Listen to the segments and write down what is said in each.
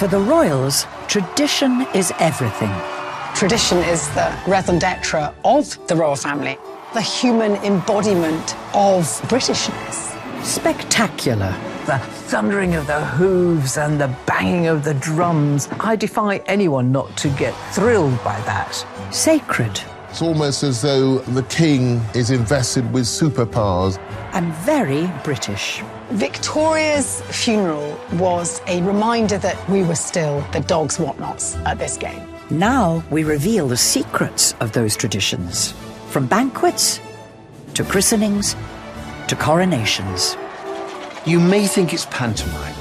For the royals, tradition is everything. Tradition is the raison d'etre of the royal family, the human embodiment of Britishness. Spectacular. The thundering of the hooves and the banging of the drums. I defy anyone not to get thrilled by that. Sacred. It's almost as though the king is invested with superpowers. And very British. Victoria's funeral was a reminder that we were still the dog's whatnots at this game. Now we reveal the secrets of those traditions, from banquets to christenings to coronations. You may think it's pantomime,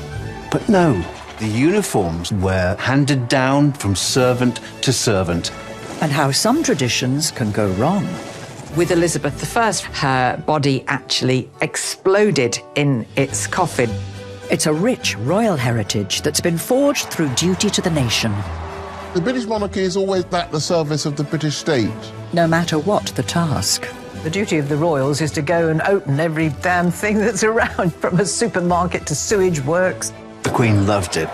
but no. The uniforms were handed down from servant to servant. And how some traditions can go wrong. With Elizabeth I, her body actually exploded in its coffin. It's a rich royal heritage that's been forged through duty to the nation. The British monarchy is always at the service of the British state. No matter what the task. The duty of the royals is to go and open every damn thing that's around, from a supermarket to sewage works. The Queen loved it.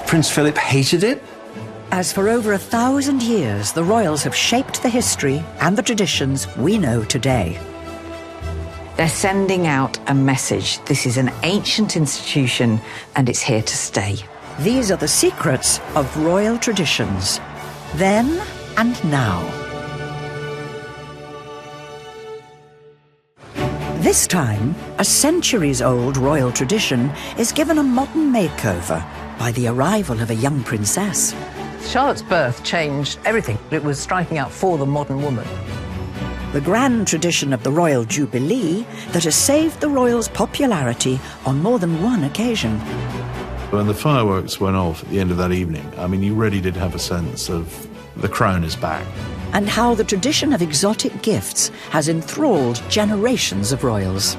Prince Philip hated it. As for over 1,000 years, the royals have shaped the history and the traditions we know today. They're sending out a message. This is an ancient institution and it's here to stay. These are the secrets of royal traditions, then and now. This time, a centuries-old royal tradition is given a modern makeover by the arrival of a young princess. Charlotte's birth changed everything. It was striking out for the modern woman. The grand tradition of the Royal Jubilee that has saved the royals' popularity on more than one occasion. When the fireworks went off at the end of that evening, I mean, you really did have a sense of the crown is back. And how the tradition of exotic gifts has enthralled generations of royals.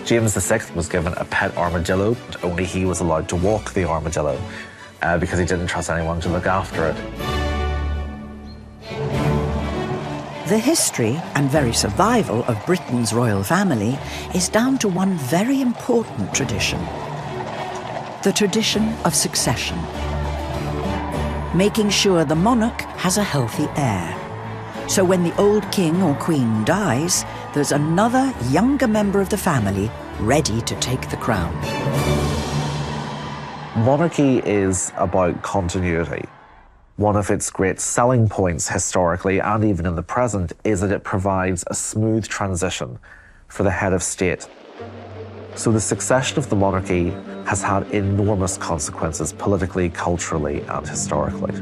James VI was given a pet armadillo. Only he was allowed to walk the armadillo because he didn't trust anyone to look after it. The history and very survival of Britain's royal family is down to one very important tradition. The tradition of succession. Making sure the monarch has a healthy heir. So when the old king or queen dies, there's another younger member of the family ready to take the crown. Monarchy is about continuity. One of its great selling points historically and even in the present is that it provides a smooth transition for the head of state. So the succession of the monarchy has had enormous consequences politically, culturally, and historically.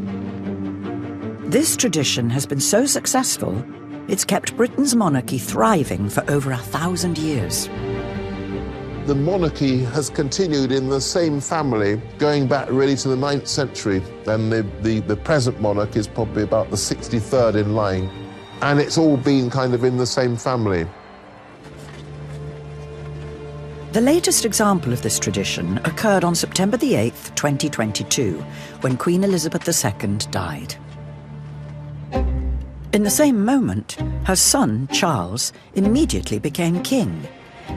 This tradition has been so successful, it's kept Britain's monarchy thriving for over 1,000 years. The monarchy has continued in the same family going back really to the 9th century, and the present monarch is probably about the 63rd in line, and it's all been kind of in the same family. The latest example of this tradition occurred on September the 8th, 2022, when Queen Elizabeth II died. In the same moment, her son, Charles, immediately became king,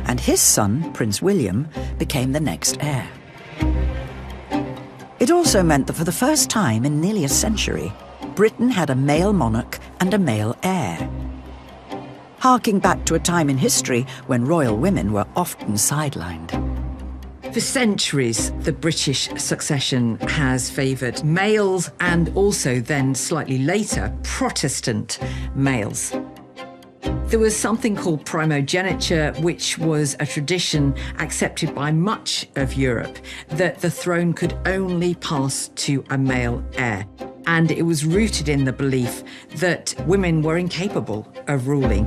and his son, Prince William, became the next heir. It also meant that for the first time in nearly a century, Britain had a male monarch and a male heir, harking back to a time in history when royal women were often sidelined. For centuries, the British succession has favoured males and also then slightly later, Protestant males. There was something called primogeniture, which was a tradition accepted by much of Europe, that the throne could only pass to a male heir. And it was rooted in the belief that women were incapable of ruling.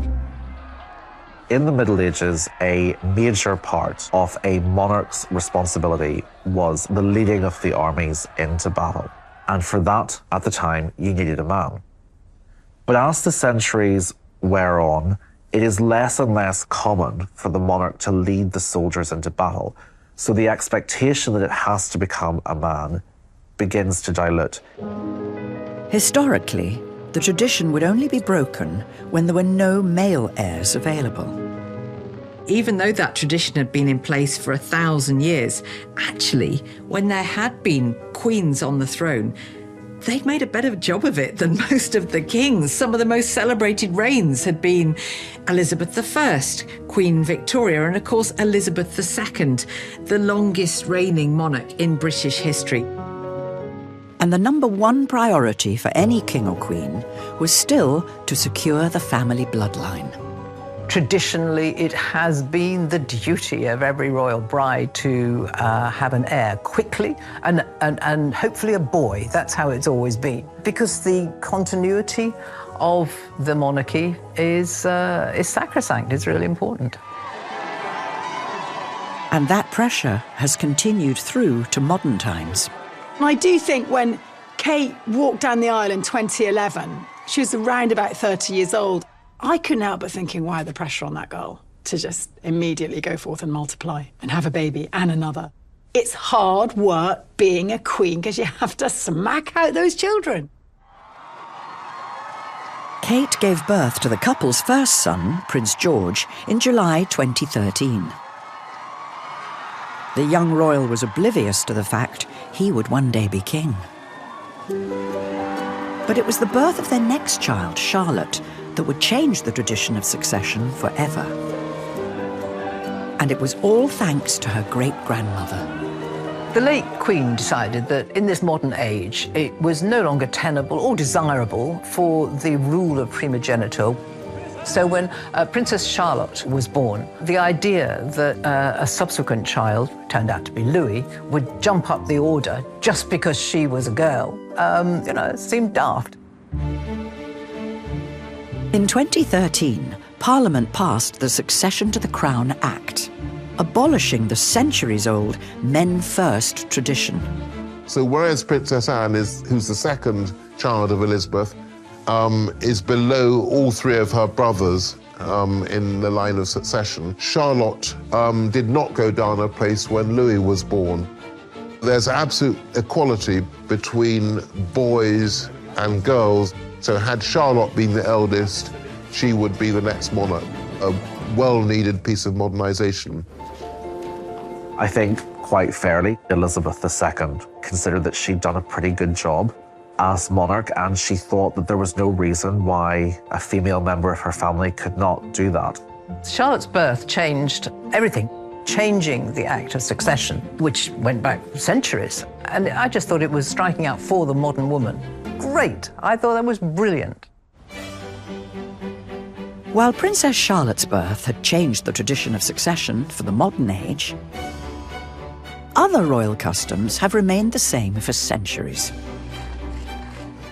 In the Middle Ages, a major part of a monarch's responsibility was the leading of the armies into battle. And for that, at the time, you needed a man. But as the centuries wear on, it is less and less common for the monarch to lead the soldiers into battle. So the expectation that it has to become a man begins to dilute. Historically, the tradition would only be broken when there were no male heirs available. even though that tradition had been in place for 1,000 years, actually, when there had been queens on the throne, they'd made a better job of it than most of the kings. Some of the most celebrated reigns had been Elizabeth I, Queen Victoria, and of course Elizabeth II, the longest reigning monarch in British history. And the number one priority for any king or queen was still to secure the family bloodline. Traditionally, it has been the duty of every royal bride to have an heir quickly and hopefully a boy. That's how it's always been. Because the continuity of the monarchy is sacrosanct. It's really important. And that pressure has continued through to modern times. I do think when Kate walked down the aisle in 2011, she was around about 30 years old. I couldn't help but thinking, why the pressure on that girl to just immediately go forth and multiply and have a baby and another? It's hard work being a queen because you have to smack out those children. Kate gave birth to the couple's first son, Prince George, in July 2013. The young royal was oblivious to the fact he would one day be king. But it was the birth of their next child, Charlotte, that would change the tradition of succession forever. And it was all thanks to her great-grandmother. The late Queen decided that in this modern age, it was no longer tenable or desirable for the rule of primogeniture. So when Princess Charlotte was born, the idea that a subsequent child, turned out to be Louis, would jump up the order just because she was a girl, it seemed daft. In 2013, Parliament passed the Succession to the Crown Act, abolishing the centuries-old men first tradition. So whereas Princess Anne, who's the second child of Elizabeth, is below all three of her brothers in the line of succession, Charlotte did not go down a place when Louis was born. There's absolute equality between boys and girls. So had Charlotte been the eldest, she would be the next monarch, a well-needed piece of modernisation. I think, quite fairly, Elizabeth II considered that she'd done a pretty good job as monarch, and she thought that there was no reason why a female member of her family could not do that. Charlotte's birth changed everything, changing the act of succession, which went back centuries. And I just thought it was striking out for the modern woman. Great. I thought that was brilliant. While Princess Charlotte's birth had changed the tradition of succession for the modern age, other royal customs have remained the same for centuries.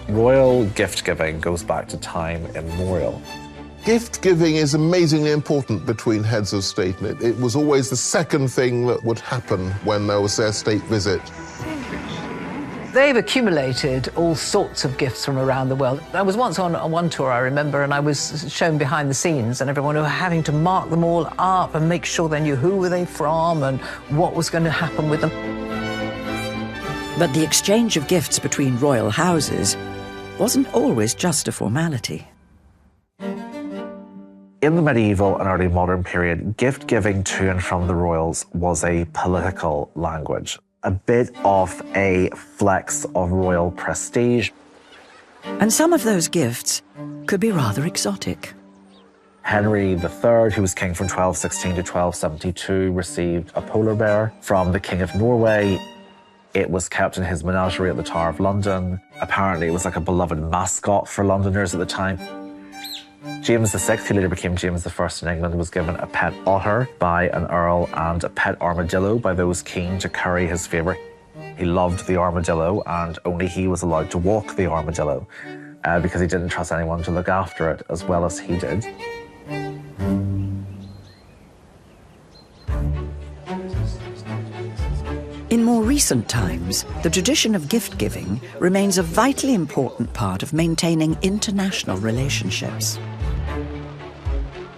Royal gift-giving goes back to time immemorial. Gift-giving is amazingly important between heads of state. It was always the second thing that would happen when there was their state visit. They've accumulated all sorts of gifts from around the world. I was once on one tour, I remember, and I was shown behind the scenes, and everyone were having to mark them all up and make sure they knew who were they from and what was going to happen with them. But the exchange of gifts between royal houses wasn't always just a formality. In the medieval and early modern period, gift-giving to and from the royals was a political language, a bit of a flex of royal prestige. And some of those gifts could be rather exotic. Henry III, who was king from 1216 to 1272, received a polar bear from the King of Norway. It was kept in his menagerie at the Tower of London. Apparently, it was like a beloved mascot for Londoners at the time. James VI, who later became James I in England, was given a pet otter by an earl and a pet armadillo by those keen to curry his favour. He loved the armadillo, and only he was allowed to walk the armadillo because he didn't trust anyone to look after it as well as he did. In more recent times, the tradition of gift-giving remains a vitally important part of maintaining international relationships.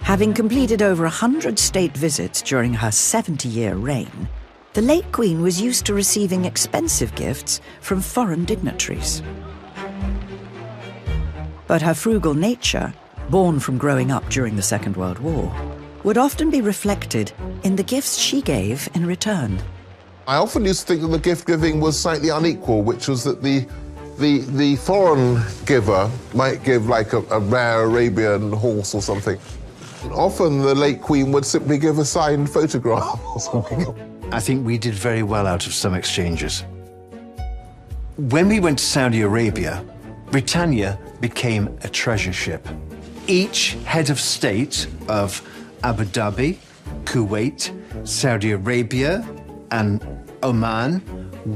Having completed over 100 state visits during her 70-year reign, the late Queen was used to receiving expensive gifts from foreign dignitaries. But her frugal nature, born from growing up during the Second World War, would often be reflected in the gifts she gave in return. I often used to think that the gift giving was slightly unequal, which was that the foreign giver might give like a rare Arabian horse or something. Often the late Queen would simply give a signed photograph or something. I think we did very well out of some exchanges. When we went to Saudi Arabia, Britannia became a treasure ship. Each head of state of Abu Dhabi, Kuwait, Saudi Arabia, and Oman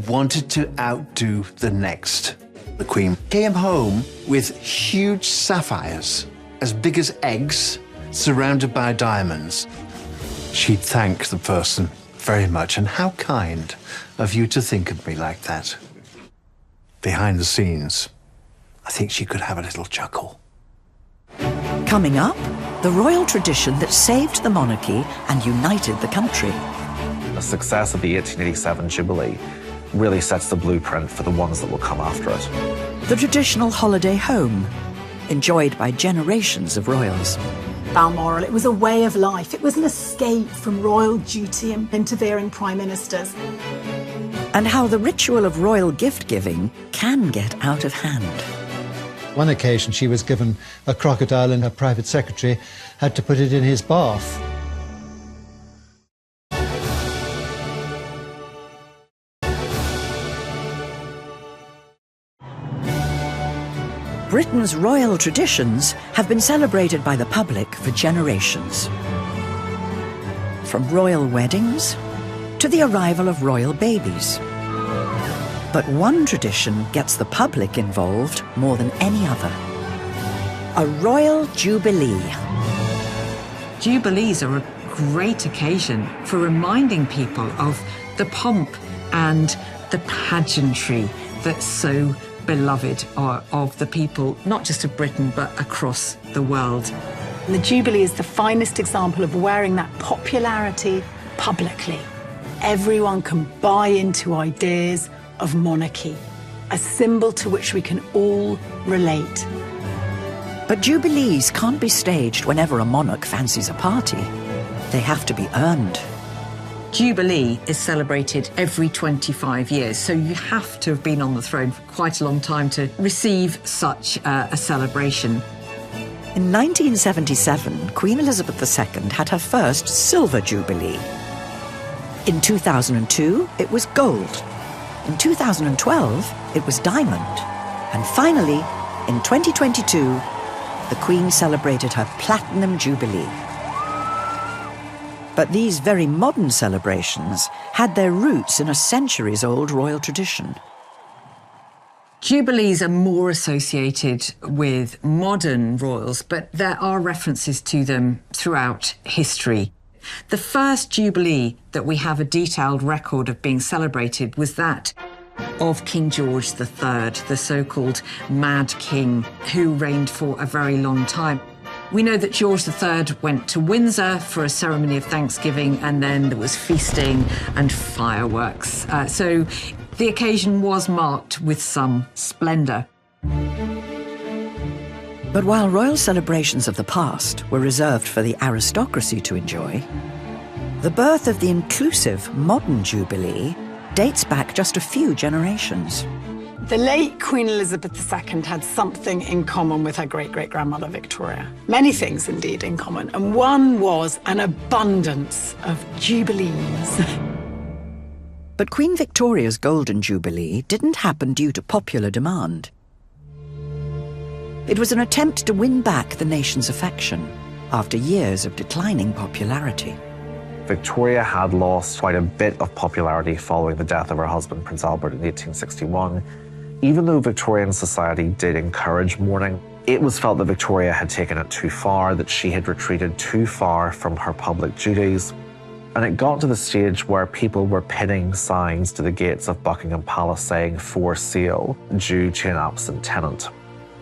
wanted to outdo the next. The Queen came home with huge sapphires, as big as eggs, surrounded by diamonds. She'd thank the person very much, and how kind of you to think of me like that. Behind the scenes, I think she could have a little chuckle. Coming up, the royal tradition that saved the monarchy and united the country. The success of the 1887 Jubilee really sets the blueprint for the ones that will come after it. The traditional holiday home, enjoyed by generations of royals. Balmoral, it was a way of life. It was an escape from royal duty and interfering prime ministers. And how the ritual of royal gift-giving can get out of hand. One occasion she was given a crocodile and her private secretary had to put it in his bath. Britain's royal traditions have been celebrated by the public for generations. From royal weddings to the arrival of royal babies. But one tradition gets the public involved more than any other. A royal jubilee. Jubilees are a great occasion for reminding people of the pomp and the pageantry that's so beloved of the people, not just of Britain, but across the world. The Jubilee is the finest example of wearing that popularity publicly. Everyone can buy into ideas of monarchy, a symbol to which we can all relate. But jubilees can't be staged whenever a monarch fancies a party. They have to be earned. Jubilee is celebrated every 25 years, so you have to have been on the throne for quite a long time to receive such a celebration. In 1977, Queen Elizabeth II had her first silver jubilee. In 2002, it was gold. In 2012, it was diamond. And finally, in 2022, the Queen celebrated her platinum jubilee. But these very modern celebrations had their roots in a centuries-old royal tradition. Jubilees are more associated with modern royals, but there are references to them throughout history. The first Jubilee that we have a detailed record of being celebrated was that of King George III, the so-called Mad King, who reigned for a very long time. We know that George III went to Windsor for a ceremony of Thanksgiving, and then there was feasting and fireworks. So the occasion was marked with some splendour. But while royal celebrations of the past were reserved for the aristocracy to enjoy, the birth of the inclusive modern Jubilee dates back just a few generations. The late Queen Elizabeth II had something in common with her great-great-grandmother Victoria. Many things, indeed, in common. And one was an abundance of jubilees. But Queen Victoria's Golden Jubilee didn't happen due to popular demand. It was an attempt to win back the nation's affection after years of declining popularity. Victoria had lost quite a bit of popularity following the death of her husband, Prince Albert, in 1861. Even though Victorian society did encourage mourning, it was felt that Victoria had taken it too far, that she had retreated too far from her public duties. And it got to the stage where people were pinning signs to the gates of Buckingham Palace saying "for sale" due to an absent tenant.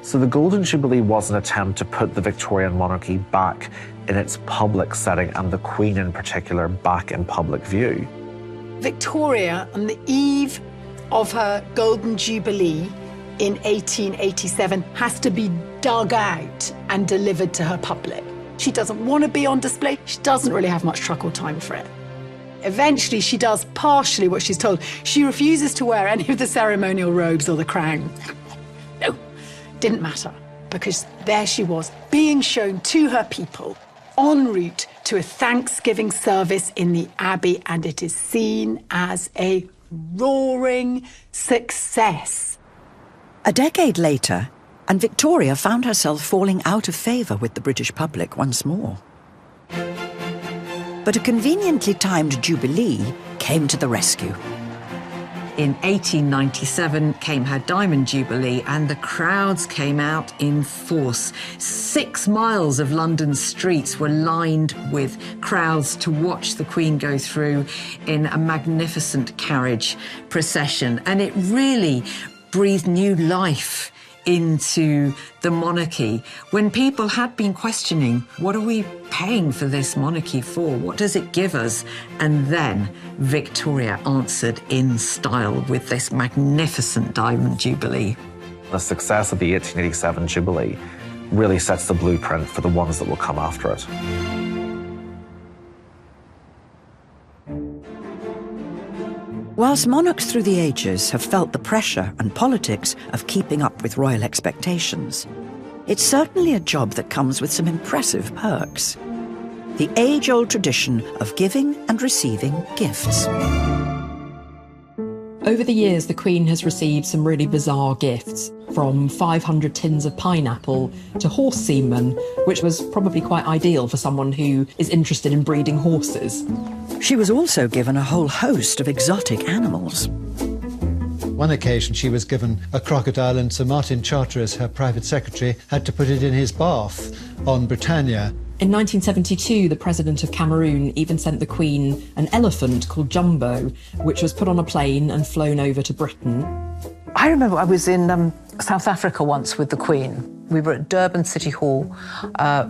So the Golden Jubilee was an attempt to put the Victorian monarchy back in its public setting, and the Queen in particular back in public view. Victoria, on the eve of her Golden Jubilee in 1887, has to be dug out and delivered to her public. She doesn't want to be on display. She doesn't really have much truck or time for it. Eventually, she does partially what she's told. She refuses to wear any of the ceremonial robes or the crown. No, didn't matter, because there she was, being shown to her people en route to a Thanksgiving service in the Abbey, and it is seen as a roaring success. A decade later, and Victoria found herself falling out of favour with the British public once more. But a conveniently timed jubilee came to the rescue. In 1897 came her Diamond Jubilee, and the crowds came out in force. 6 miles of London streets were lined with crowds to watch the Queen go through in a magnificent carriage procession. And it really breathed new life into the monarchy when people had been questioning, what are we paying for this monarchy for? What does it give us? And then Victoria answered in style with this magnificent Diamond Jubilee. The success of the 1887 Jubilee really sets the blueprint for the ones that will come after it. Whilst monarchs through the ages have felt the pressure and politics of keeping up with royal expectations, it's certainly a job that comes with some impressive perks. The age-old tradition of giving and receiving gifts. Over the years, the Queen has received some really bizarre gifts, from 500 tins of pineapple to horse semen, which was probably quite ideal for someone who is interested in breeding horses. She was also given a whole host of exotic animals. One occasion she was given a crocodile, and Sir Martin Charteris, her private secretary, had to put it in his bath on Britannia. In 1972, the President of Cameroon even sent the Queen an elephant called Jumbo, which was put on a plane and flown over to Britain. I remember I was in South Africa once with the Queen. We were at Durban City Hall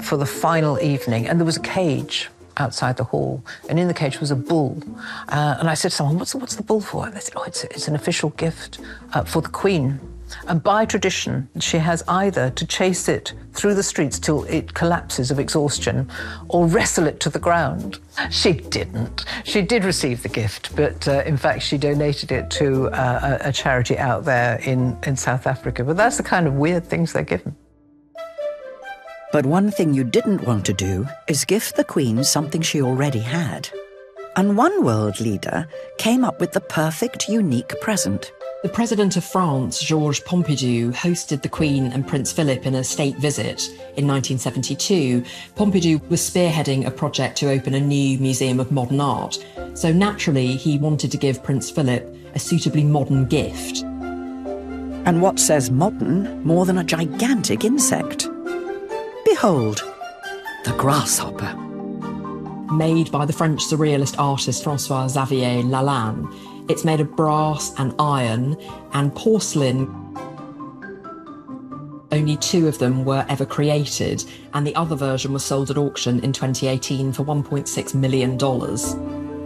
for the final evening, and there was a cage outside the hall, and in the cage was a bull. And I said to someone, what's the bull for? And they said, oh, it's an official gift for the Queen. And by tradition, she has either to chase it through the streets till it collapses of exhaustion or wrestle it to the ground. She didn't. She did receive the gift, but in fact, she donated it to a charity out there in South Africa. But that's the kind of weird things they're given. But one thing you didn't want to do is gift the Queen something she already had. And one world leader came up with the perfect, unique present. The President of France, Georges Pompidou, hosted the Queen and Prince Philip in a state visit in 1972. Pompidou was spearheading a project to open a new museum of modern art. So naturally, he wanted to give Prince Philip a suitably modern gift. And what says modern more than a gigantic insect? Behold, the grasshopper. Made by the French surrealist artist François-Xavier Lalanne, it's made of brass and iron and porcelain. Only 2 of them were ever created, and the other version was sold at auction in 2018 for $1.6 million.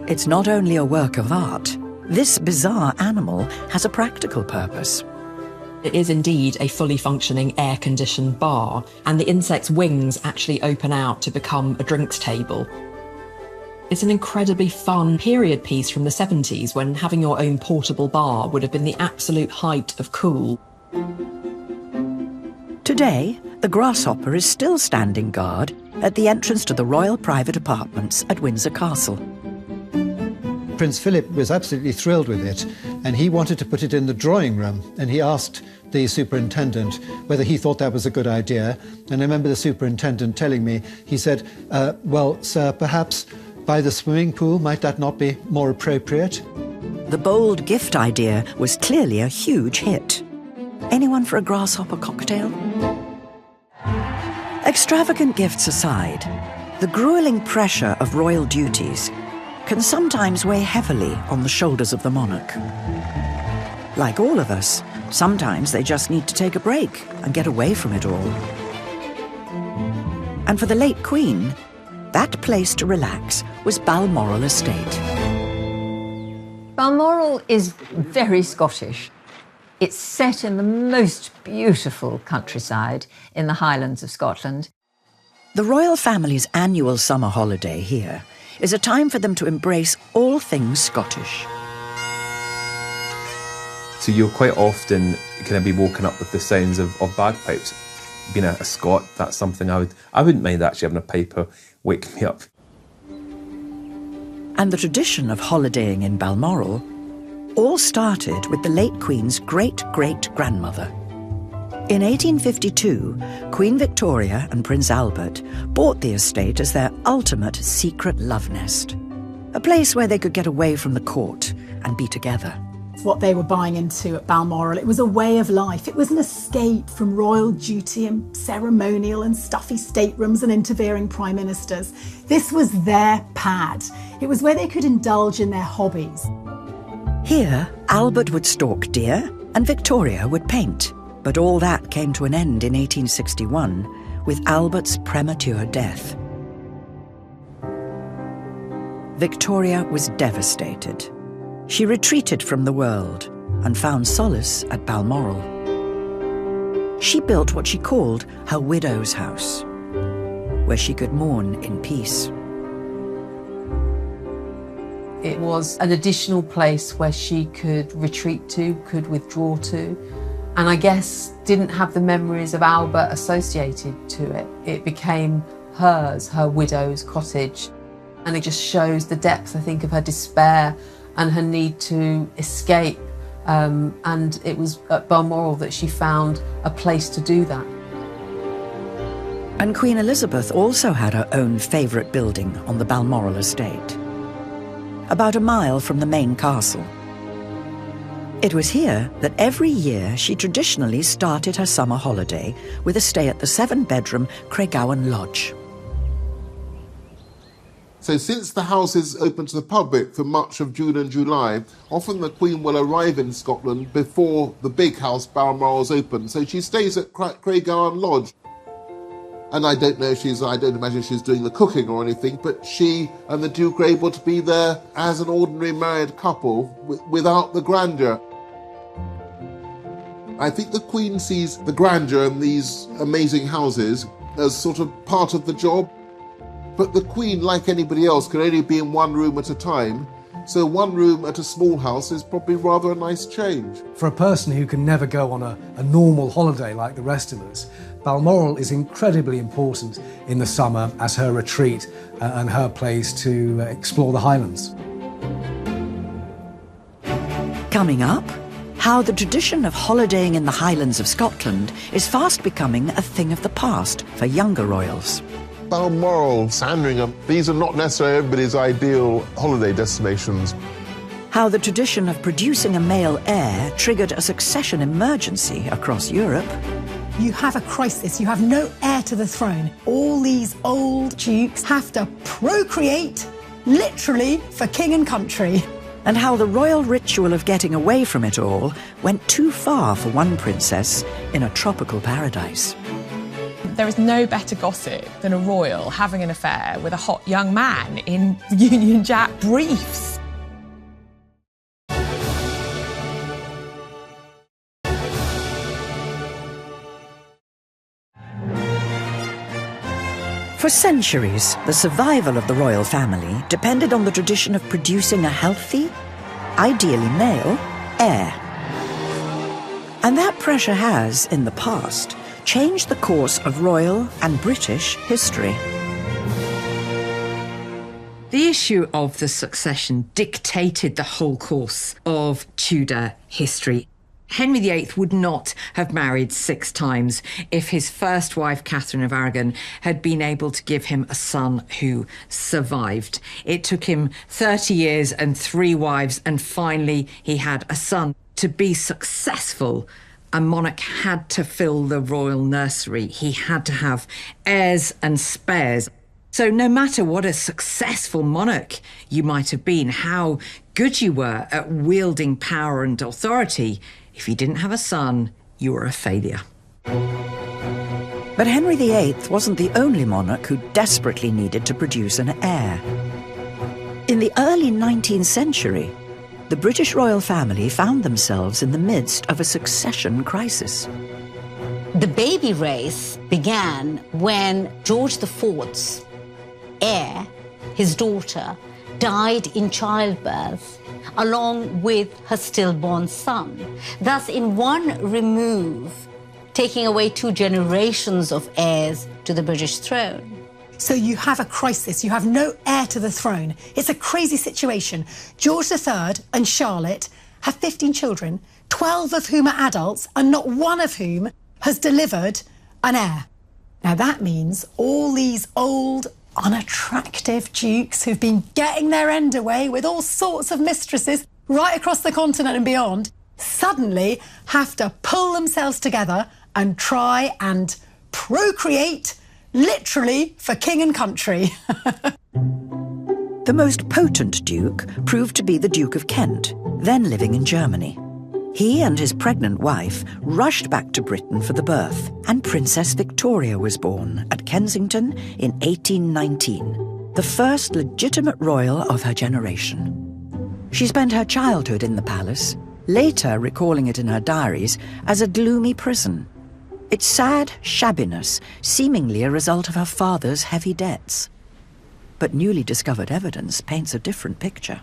It's not only a work of art. This bizarre animal has a practical purpose. It is indeed a fully functioning air-conditioned bar, and the insect's wings actually open out to become a drinks table. It's an incredibly fun period piece from the 70s when having your own portable bar would have been the absolute height of cool. Today, the grasshopper is still standing guard at the entrance to the royal private apartments at Windsor Castle. Prince Philip was absolutely thrilled with it, and he wanted to put it in the drawing room, and he asked the superintendent whether he thought that was a good idea. And I remember the superintendent telling me, he said, well, sir, perhaps by the swimming pool, might that not be more appropriate? The bold gift idea was clearly a huge hit. Anyone for a grasshopper cocktail? Extravagant gifts aside, the grueling pressure of royal duties can sometimes weigh heavily on the shoulders of the monarch. Like all of us, sometimes they just need to take a break and get away from it all. And for the late Queen, that place to relax was Balmoral Estate. Balmoral is very Scottish. It's set in the most beautiful countryside in the Highlands of Scotland. The royal family's annual summer holiday here is a time for them to embrace all things Scottish. So you'll quite often kind of be woken up with the sounds of bagpipes. Being a Scot, that's something I wouldn't mind actually having a piper wake me up. And the tradition of holidaying in Balmoral all started with the late Queen's great-great-grandmother. In 1852, Queen Victoria and Prince Albert bought the estate as their ultimate secret love nest, a place where they could get away from the court and be together. What they were buying into at Balmoral, it was a way of life. It was an escape from royal duty and ceremonial and stuffy staterooms and interfering prime ministers. This was their pad. It was where they could indulge in their hobbies. Here, Albert would stalk deer and Victoria would paint. But all that came to an end in 1861 with Albert's premature death. Victoria was devastated. She retreated from the world and found solace at Balmoral. She built what she called her widow's house, where she could mourn in peace. It was an additional place where she could retreat to, could withdraw to, and I guess didn't have the memories of Albert associated to it. It became hers, her widow's cottage. And it just shows the depth, I think, of her despair and her need to escape. And it was at Balmoral that she found a place to do that. And Queen Elizabeth also had her own favourite building on the Balmoral estate, about a mile from the main castle. It was here that every year she traditionally started her summer holiday with a stay at the 7-bedroom Craiggowan Lodge. So since the house is open to the public for much of June and July, often the Queen will arrive in Scotland before the big house Balmoral is open. So she stays at Craiggowan Lodge. And I don't imagine she's doing the cooking or anything, but she and the Duke are able to be there as an ordinary married couple without the grandeur. I think the Queen sees the grandeur in these amazing houses as sort of part of the job. But the Queen, like anybody else, can only be in one room at a time. So one room at a small house is probably rather a nice change. For a person who can never go on a normal holiday like the rest of us, Balmoral is incredibly important in the summer as her retreat and her place to explore the Highlands. Coming up, how the tradition of holidaying in the Highlands of Scotland is fast becoming a thing of the past for younger royals. Balmoral, Sandringham, these are not necessarily everybody's ideal holiday destinations. How the tradition of producing a male heir triggered a succession emergency across Europe. You have a crisis, you have no heir to the throne. All these old dukes have to procreate, literally, for king and country. And how the royal ritual of getting away from it all went too far for one princess in a tropical paradise. There is no better gossip than a royal having an affair with a hot young man in Union Jack briefs. For centuries, the survival of the royal family depended on the tradition of producing a healthy, ideally male, heir. And that pressure has, in the past, changed the course of royal and British history. The issue of the succession dictated the whole course of Tudor history. Henry VIII would not have married 6 times if his first wife, Catherine of Aragon, had been able to give him a son who survived. It took him 30 years and 3 wives, and finally he had a son. To be successful, a monarch had to fill the royal nursery. He had to have heirs and spares. So no matter what a successful monarch you might have been, how good you were at wielding power and authority, if you didn't have a son, you were a failure. But Henry VIII wasn't the only monarch who desperately needed to produce an heir. In the early 19th century, the British royal family found themselves in the midst of a succession crisis. The baby race began when George IV's heir, his daughter, died in childbirth, along with her stillborn son. Thus, in one remove, taking away 2 generations of heirs to the British throne. So you have a crisis. You have no heir to the throne. It's a crazy situation. George III and Charlotte have 15 children, 12 of whom are adults, and not one of whom has delivered an heir. Now, that means all these old, unattractive dukes who've been getting their end away with all sorts of mistresses right across the continent and beyond suddenly have to pull themselves together and try and procreate, literally, for king and country. The most potent duke proved to be the Duke of Kent, then living in Germany. He and his pregnant wife rushed back to Britain for the birth, and Princess Victoria was born at Kensington in 1819, the first legitimate royal of her generation. She spent her childhood in the palace, later recalling it in her diaries as a gloomy prison. Its sad shabbiness seemingly a result of her father's heavy debts. But newly discovered evidence paints a different picture.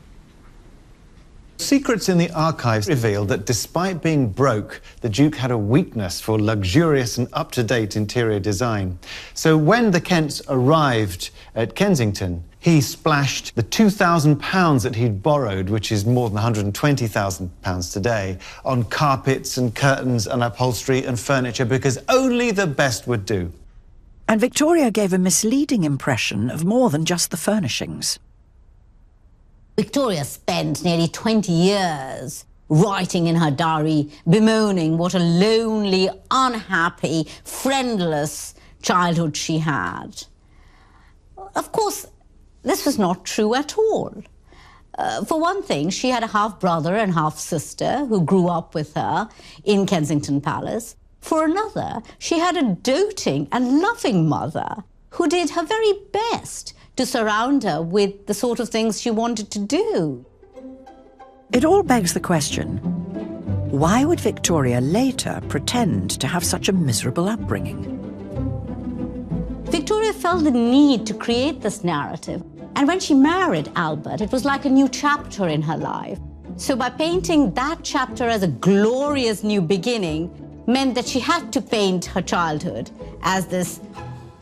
Secrets in the archives revealed that despite being broke, the Duke had a weakness for luxurious and up-to-date interior design. So when the Kents arrived at Kensington, he splashed the £2,000 that he'd borrowed, which is more than £120,000 today, on carpets and curtains and upholstery and furniture because only the best would do. And Victoria gave a misleading impression of more than just the furnishings. Victoria spent nearly 20 years writing in her diary, bemoaning what a lonely, unhappy, friendless childhood she had. Of course, this was not true at all. For one thing, she had a half-brother and half-sister who grew up with her in Kensington Palace. For another, she had a doting and loving mother who did her very best to surround her with the sort of things she wanted to do. It all begs the question, why would Victoria later pretend to have such a miserable upbringing? Victoria felt the need to create this narrative, and when she married Albert, it was like a new chapter in her life. So by painting that chapter as a glorious new beginning meant that she had to paint her childhood as this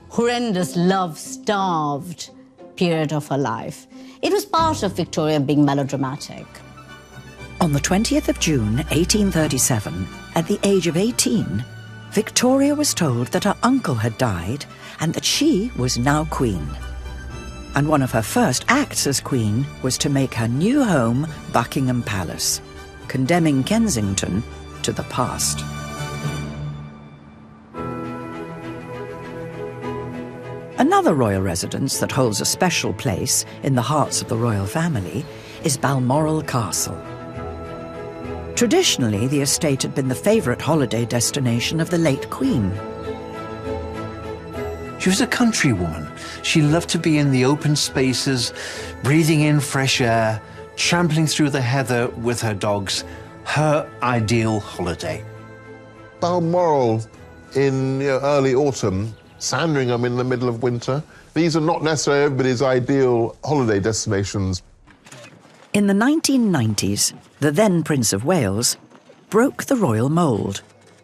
horrendous, love-starved period of her life. It was part of Victoria being melodramatic. On the 20th of June, 1837, at the age of 18, Victoria was told that her uncle had died and that she was now queen. And one of her first acts as queen was to make her new home Buckingham Palace, condemning Kensington to the past. Another royal residence that holds a special place in the hearts of the royal family is Balmoral Castle. Traditionally, the estate had been the favourite holiday destination of the late Queen. She was a country woman. She loved to be in the open spaces, breathing in fresh air, trampling through the heather with her dogs. Her ideal holiday. Balmoral in early autumn, Sandringham in the middle of winter. These are not necessarily everybody's ideal holiday destinations. In the 1990s, the then Prince of Wales broke the royal mould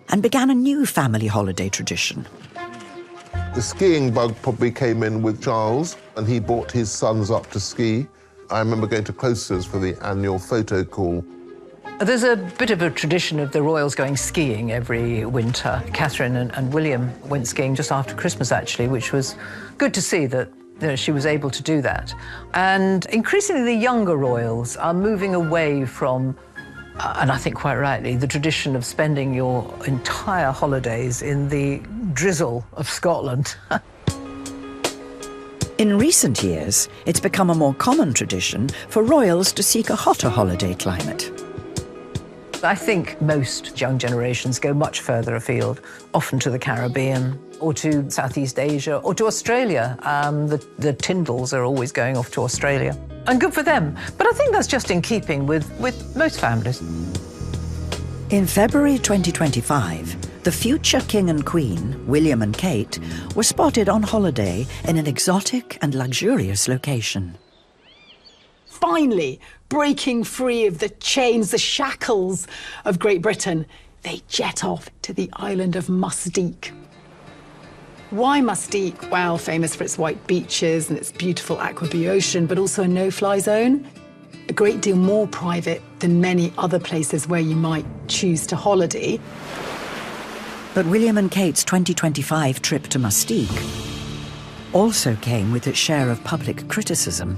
and began a new family holiday tradition. The skiing bug probably came in with Charles, and he brought his sons up to ski. I remember going to Cloisters for the annual photo call. There's a bit of a tradition of the royals going skiing every winter. Catherine and William went skiing just after Christmas, actually, which was good to see that she was able to do that. And increasingly, the younger royals are moving away from, and I think quite rightly, the tradition of spending your entire holidays in the drizzle of Scotland. In recent years, it's become a more common tradition for royals to seek a hotter holiday climate. I think most young generations go much further afield, often to the Caribbean or to Southeast Asia or to Australia. The Tyndalls are always going off to Australia. And good for them. But I think that's just in keeping with most families. In February 2025, The future king and queen, William and Kate, were spotted on holiday in an exotic and luxurious location. Finally, breaking free of the chains, the shackles of Great Britain, they jet off to the island of Mustique. Why Mustique? Well, famous for its white beaches and its beautiful aqua blue ocean, but also a no-fly zone. A great deal more private than many other places where you might choose to holiday. But William and Kate's 2025 trip to Mustique also came with its share of public criticism.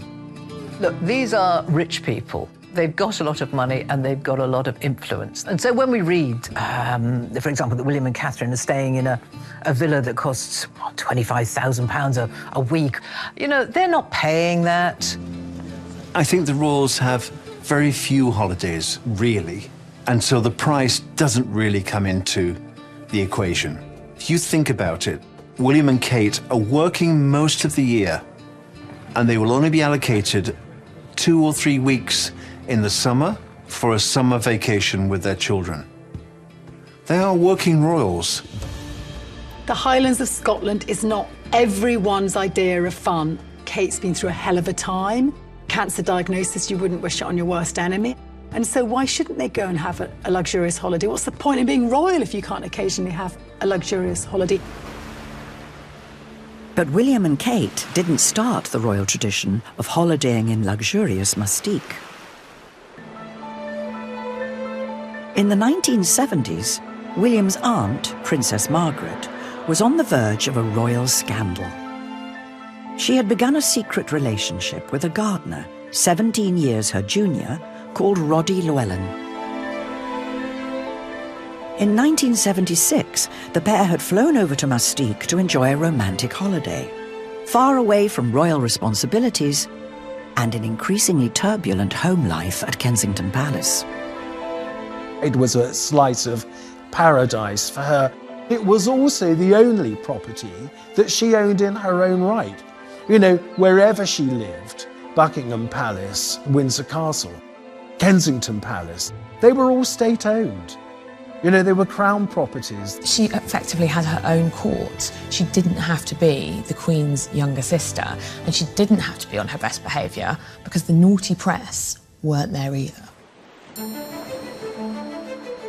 Look, these are rich people. They've got a lot of money and they've got a lot of influence. And so when we read, for example, that William and Catherine are staying in a villa that costs £25,000 a week, you know, they're not paying that. I think the royals have very few holidays, really, and so the price doesn't really come into the equation. If you think about it, William and Kate are working most of the year, and they will only be allocated 2 or 3 weeks in the summer for a summer vacation with their children. They are working royals. The Highlands of Scotland is not everyone's idea of fun. Kate's been through a hell of a time. Cancer diagnosis, you wouldn't wish it on your worst enemy. And so why shouldn't they go and have a luxurious holiday? What's the point in being royal if you can't occasionally have a luxurious holiday? But William and Kate didn't start the royal tradition of holidaying in luxurious Mustique. In the 1970s, William's aunt, Princess Margaret, was on the verge of a royal scandal. She had begun a secret relationship with a gardener, 17 years her junior, called Roddy Llewellyn. In 1976, the pair had flown over to Mustique to enjoy a romantic holiday, far away from royal responsibilities and an increasingly turbulent home life at Kensington Palace. It was a slice of paradise for her. It was also the only property that she owned in her own right. You know, wherever she lived, Buckingham Palace, Windsor Castle, Kensington Palace, they were all state-owned. You know, they were crown properties. She effectively had her own court. She didn't have to be the Queen's younger sister, and she didn't have to be on her best behaviour because the naughty press weren't there either.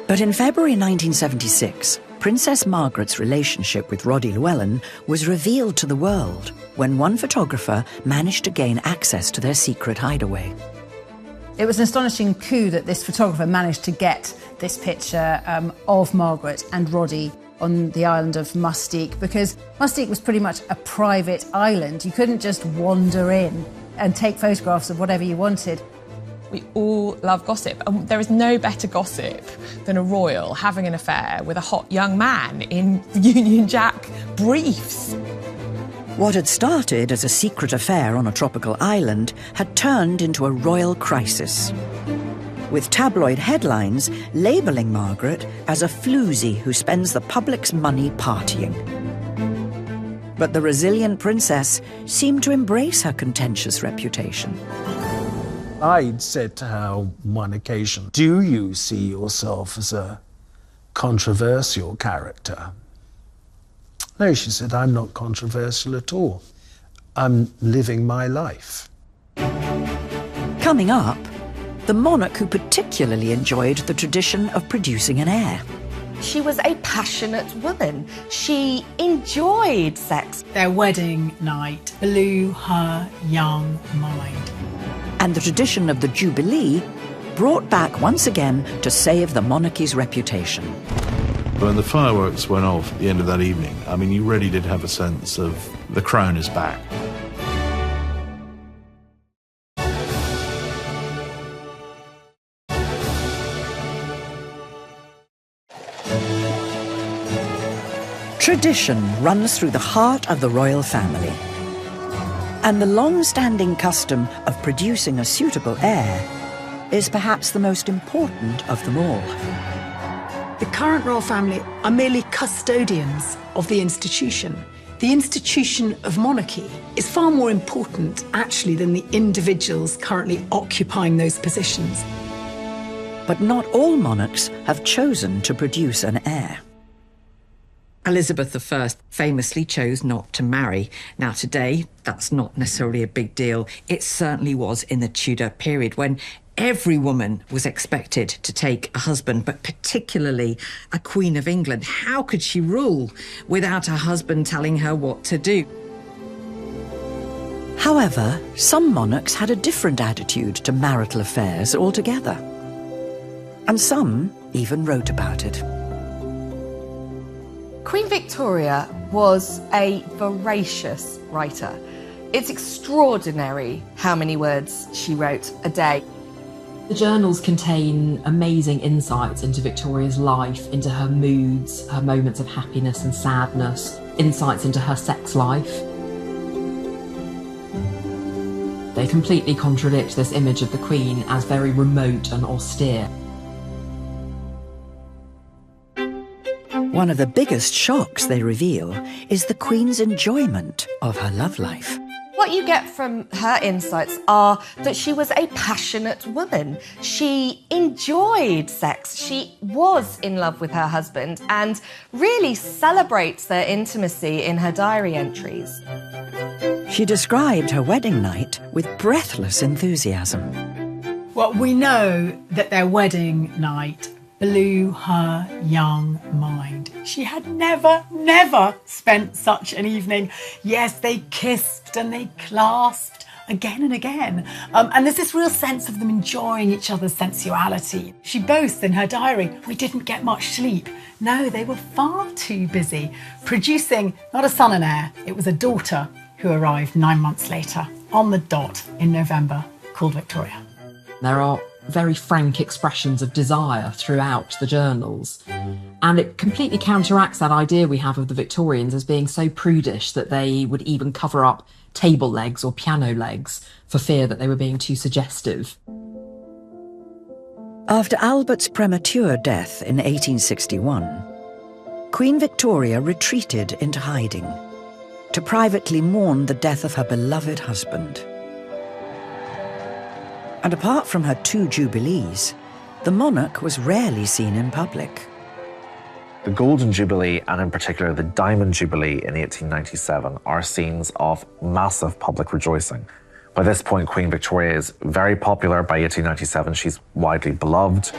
But in February 1976, Princess Margaret's relationship with Roddy Llewellyn was revealed to the world when one photographer managed to gain access to their secret hideaway. It was an astonishing coup that this photographer managed to get this picture of Margaret and Roddy on the island of Mustique, because Mustique was pretty much a private island. You couldn't just wander in and take photographs of whatever you wanted. We all love gossip, and there is no better gossip than a royal having an affair with a hot young man in Union Jack briefs. What had started as a secret affair on a tropical island had turned into a royal crisis, with tabloid headlines labelling Margaret as a floozy who spends the public's money partying. But the resilient princess seemed to embrace her contentious reputation. I'd said to her on one occasion, "Do you see yourself as a controversial character?" "No," she said, "I'm not controversial at all. I'm living my life." Coming up, the monarch who particularly enjoyed the tradition of producing an heir. She was a passionate woman. She enjoyed sex. Their wedding night blew her young mind. And the tradition of the Jubilee brought back once again to save the monarchy's reputation. When the fireworks went off at the end of that evening, I mean, you really did have a sense of the crown is back. Tradition runs through the heart of the royal family. And the long-standing custom of producing a suitable heir is perhaps the most important of them all. The current royal family are merely custodians of the institution. The institution of monarchy is far more important, actually, than the individuals currently occupying those positions. But not all monarchs have chosen to produce an heir. Elizabeth I famously chose not to marry. Now, today, that's not necessarily a big deal. It certainly was in the Tudor period, when every woman was expected to take a husband, but particularly a Queen of England. How could she rule without her husband telling her what to do? However, some monarchs had a different attitude to marital affairs altogether. And some even wrote about it. Queen Victoria was a voracious writer. It's extraordinary how many words she wrote a day. The journals contain amazing insights into Victoria's life, into her moods, her moments of happiness and sadness, insights into her sex life. They completely contradict this image of the Queen as very remote and austere. One of the biggest shocks they reveal is the Queen's enjoyment of her love life. What you get from her insights are that she was a passionate woman. She enjoyed sex. She was in love with her husband and really celebrates their intimacy in her diary entries. She described her wedding night with breathless enthusiasm. Well, we know that their wedding night blew her young mind. She had never spent such an evening. Yes, they kissed and they clasped again and again. And there's this real sense of them enjoying each other's sensuality. She boasts in her diary, "We didn't get much sleep." No, they were far too busy producing not a son and heir, it was a daughter who arrived 9 months later on the dot in November, called Victoria. There are very frank expressions of desire throughout the journals. And it completely counteracts that idea we have of the Victorians as being so prudish that they would even cover up table legs or piano legs for fear that they were being too suggestive. After Albert's premature death in 1861, Queen Victoria retreated into hiding to privately mourn the death of her beloved husband. And apart from her 2 jubilees, the monarch was rarely seen in public. The Golden Jubilee, and in particular the Diamond Jubilee in 1897, are scenes of massive public rejoicing. By this point, Queen Victoria is very popular. By 1897, she's widely beloved.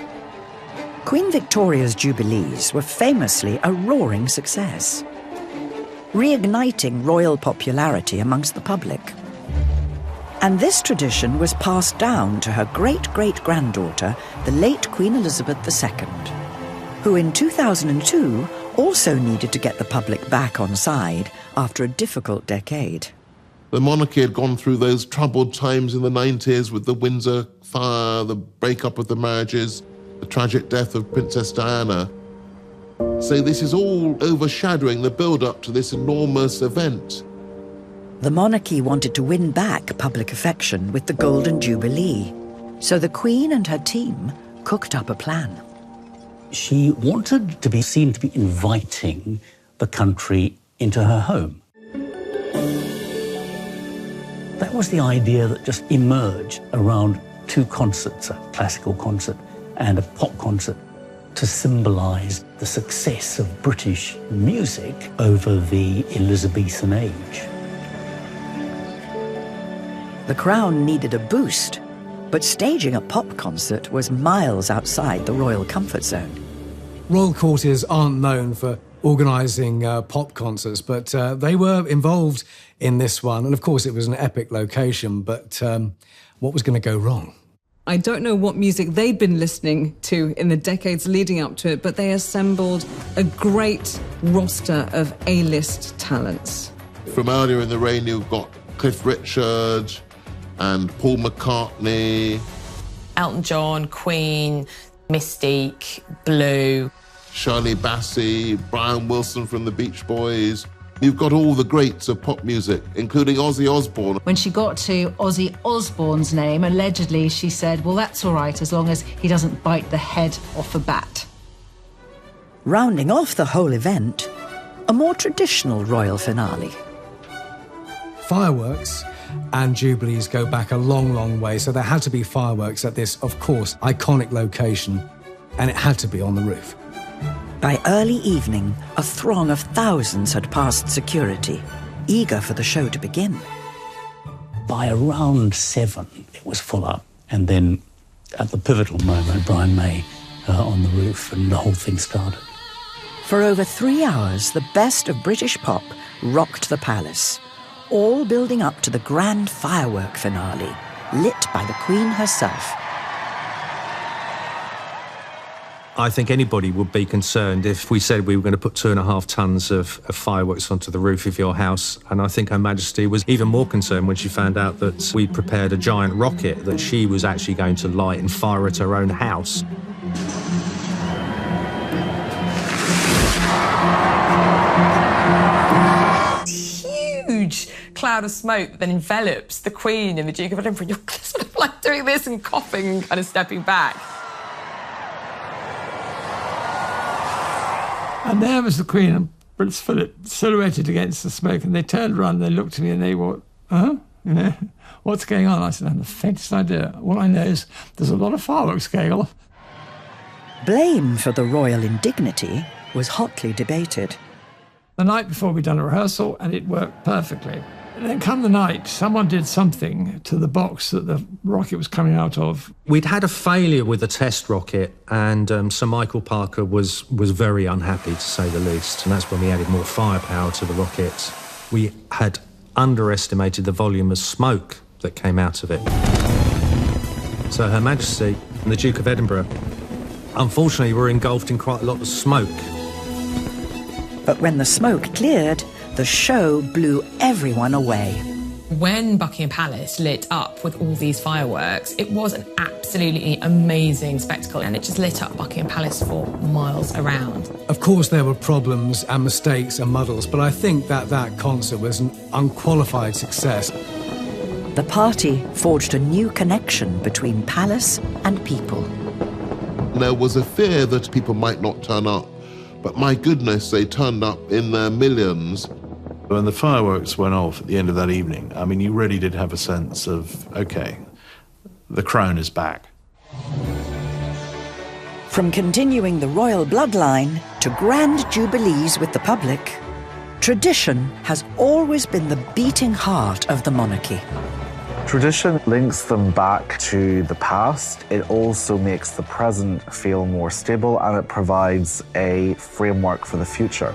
Queen Victoria's jubilees were famously a roaring success, reigniting royal popularity amongst the public. And this tradition was passed down to her great-great-granddaughter, the late Queen Elizabeth II, who in 2002 also needed to get the public back on side after a difficult decade. The monarchy had gone through those troubled times in the 90s with the Windsor fire, the breakup of the marriages, the tragic death of Princess Diana. So this is all overshadowing the build-up to this enormous event. The monarchy wanted to win back public affection with the Golden Jubilee, so the Queen and her team cooked up a plan. She wanted to be seen to be inviting the country into her home. That was the idea that just emerged around 2 concerts, a classical concert and a pop concert, to symbolise the success of British music over the Elizabethan age. The Crown needed a boost, but staging a pop concert was miles outside the royal comfort zone. Royal courtiers aren't known for organising pop concerts, but they were involved in this one. And of course, it was an epic location, but what was going to go wrong? I don't know what music they'd been listening to in the decades leading up to it, but they assembled a great roster of A-list talents. From earlier in the reign, you've got Cliff Richard and Paul McCartney, Elton John, Queen, Mystique, Blue, Shirley Bassey, Brian Wilson from the Beach Boys. You've got all the greats of pop music, including Ozzy Osbourne. When she got to Ozzy Osbourne's name, allegedly she said, well, that's all right as long as he doesn't bite the head off a bat. Rounding off the whole event, a more traditional royal finale. Fireworks and jubilees go back a long, long way, so there had to be fireworks at this, of course, iconic location, and it had to be on the roof. By early evening, a throng of thousands had passed security, eager for the show to begin. By around 7, it was full up. And then at the pivotal moment, Brian May on the roof, and the whole thing started. For over 3 hours, the best of British pop rocked the palace, all building up to the grand firework finale, lit by the Queen herself. I think anybody would be concerned if we said we were going to put 2.5 tons of fireworks onto the roof of your house. And I think Her Majesty was even more concerned when she found out that we prepared a giant rocket that she was actually going to light and fire at her own house. Huge cloud of smoke that envelops the Queen and the Duke of Edinburgh. You're sort of like doing this and coughing and kind of stepping back. And there was the Queen and Prince Philip silhouetted against the smoke, and they turned around and they looked at me and they went, huh? You know, what's going on? I said, I haven't the faintest idea. All I know is there's a lot of fireworks going off. Blame for the royal indignity was hotly debated. The night before we'd done a rehearsal and it worked perfectly. And then come the night, someone did something to the box that the rocket was coming out of. We'd had a failure with the test rocket, and Sir Michael Parker was very unhappy, to say the least, and that's when we added more firepower to the rocket. We had underestimated the volume of smoke that came out of it. So Her Majesty and the Duke of Edinburgh, unfortunately, were engulfed in quite a lot of smoke. But when the smoke cleared, the show blew everyone away. When Buckingham Palace lit up with all these fireworks, it was an absolutely amazing spectacle, and it just lit up Buckingham Palace for miles around. Of course, there were problems and mistakes and muddles, but I think that concert was an unqualified success. The party forged a new connection between palace and people. There was a fear that people might not turn up, but my goodness, they turned up in their millions. When the fireworks went off at the end of that evening, I mean, you really did have a sense of, OK, the crown is back. From continuing the royal bloodline to grand jubilees with the public, tradition has always been the beating heart of the monarchy. Tradition links them back to the past. It also makes the present feel more stable, and it provides a framework for the future.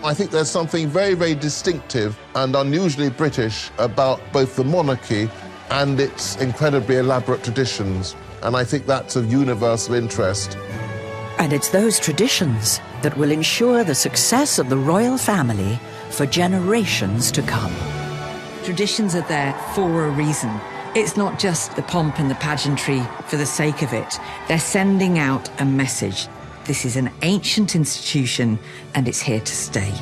I think there's something very, very distinctive and unusually British about both the monarchy and its incredibly elaborate traditions, and I think that's of universal interest. And it's those traditions that will ensure the success of the royal family for generations to come. Traditions are there for a reason. It's not just the pomp and the pageantry for the sake of it. They're sending out a message. This is an ancient institution, and it's here to stay.